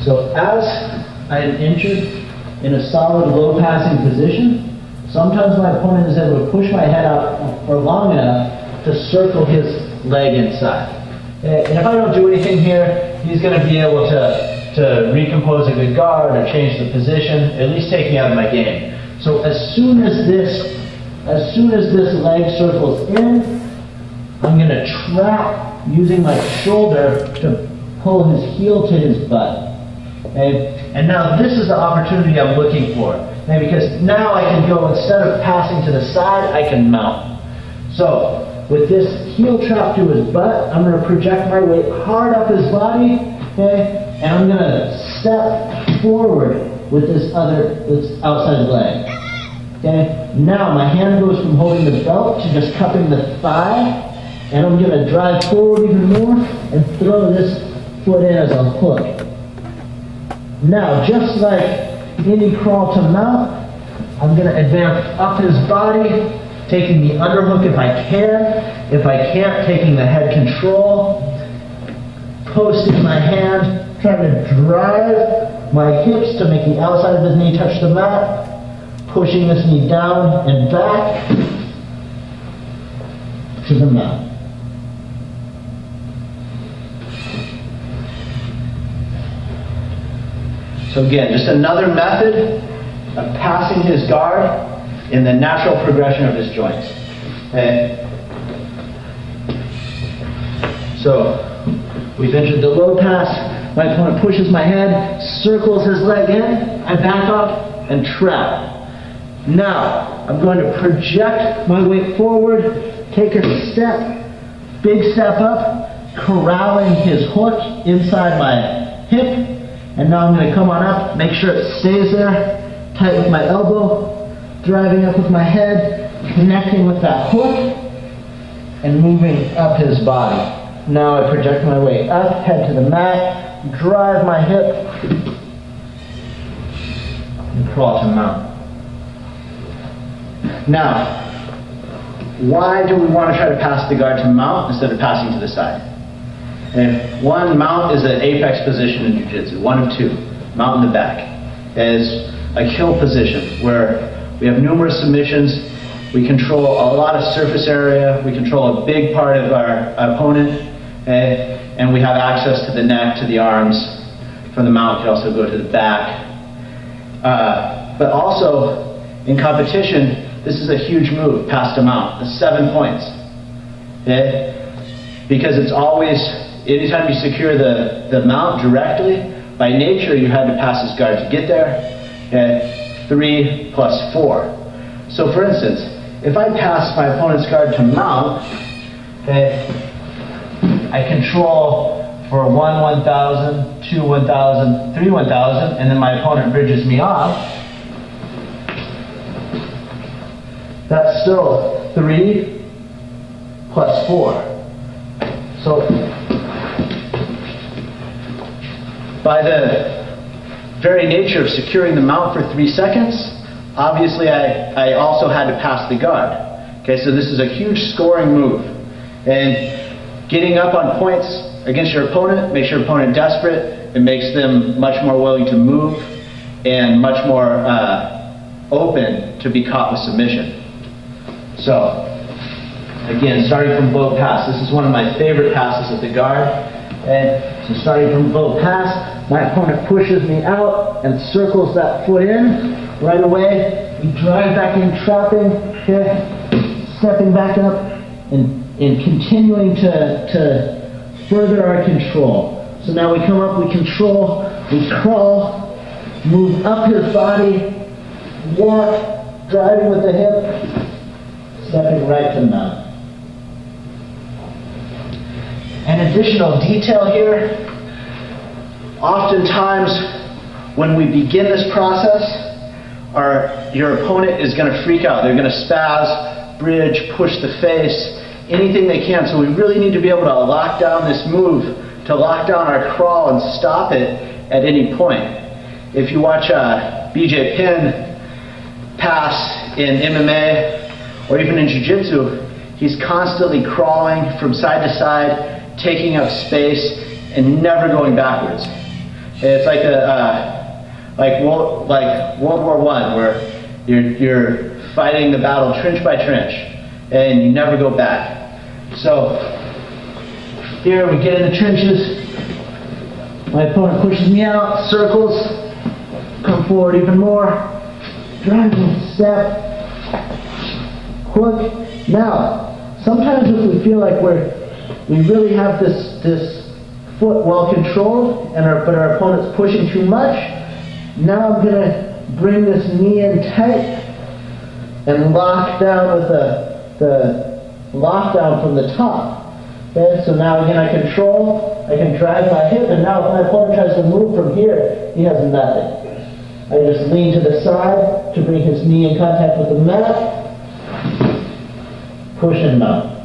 So as I am injured in a solid low passing position, sometimes my opponent is able to push my head out for long enough to circle his leg inside. And if I don't do anything here, he's going to be able to recompose a good guard or change the position, at least take me out of my game. So as soon as this leg circles in, I'm going to trap using my shoulder to pull his heel to his butt. Okay? And now this is the opportunity I'm looking for. Okay? Because now I can go, instead of passing to the side, I can mount. So with this heel trap to his butt, I'm going to project my weight hard up his body, okay? And I'm going to step forward with this outside leg. Okay? Now my hand goes from holding the belt to just cupping the thigh, and I'm going to drive forward even more and throw this foot in as a hook. Now, just like any crawl to mount, I'm going to advance up his body, taking the underhook if I can. If I can't, taking the head control, posting my hand, trying to drive my hips to make the outside of his knee touch the mat, pushing this knee down and back to the mat. So again, just another method of passing his guard in the natural progression of his joints. Okay? So we've entered the low pass. My opponent pushes my head, circles his leg in, I back up and trap. Now I'm going to project my weight forward, take a step, big step up, corralling his hook inside my hip. And now I'm going to come on up, make sure it stays there, tight with my elbow, driving up with my head, connecting with that hook, and moving up his body. Now I project my weight up, head to the mat, drive my hip, and crawl to mount. Now, why do we want to try to pass the guard to mount instead of passing to the side? And one, mount is an apex position in jiu-jitsu, one of two. Mount in the back is a kill position where we have numerous submissions, we control a lot of surface area, we control a big part of our opponent, and we have access to the neck, to the arms. From the mount, you can also go to the back. But also, in competition, this is a huge move, pass to mount. It's 7 points. Okay? Because it's always, anytime you secure the mount directly, by nature you had to pass his guard to get there. Okay? 3 plus 4. So for instance, if I pass my opponent's guard to mount, okay, I control for 1 1,000, 2 1,000, 3 1,000, and then my opponent bridges me off. That's still 3 plus 4. So by the very nature of securing the mount for 3 seconds, obviously I also had to pass the guard. Okay, so this is a huge scoring move. And getting up on points against your opponent makes your opponent desperate. It makes them much more willing to move and much more open to be caught with submission. So, again, starting from low pass. This is one of my favorite passes of the guard. And so starting from low pass, my opponent pushes me out and circles that foot in. Right away, we drive back in, trapping, okay, stepping back up, and continuing to further our control. So now we come up, we control, we crawl, move up his body, walk, driving with the hip, stepping right to mount. An additional detail here, oftentimes when we begin this process, your opponent is going to freak out. They're going to spaz, bridge, push the face, anything they can. So we really need to be able to lock down this move, to lock down our crawl and stop it at any point. If you watch BJ Penn pass in MMA or even in Jiu-Jitsu, he's constantly crawling from side to side, taking up space and never going backwards. It's like like World War I, where you're fighting the battle trench by trench, and you never go back. So here we get in the trenches. My opponent pushes me out, circles, come forward even more, driving step, hook. Now, sometimes if we feel like we really have this foot well controlled, but our opponent's pushing too much, now I'm going to bring this knee in tight and lock down with the lockdown from the top. Okay, so now again I can drive my hip, and now if my opponent tries to move from here, he has nothing. I just lean to the side to bring his knee in contact with the mat, push him out.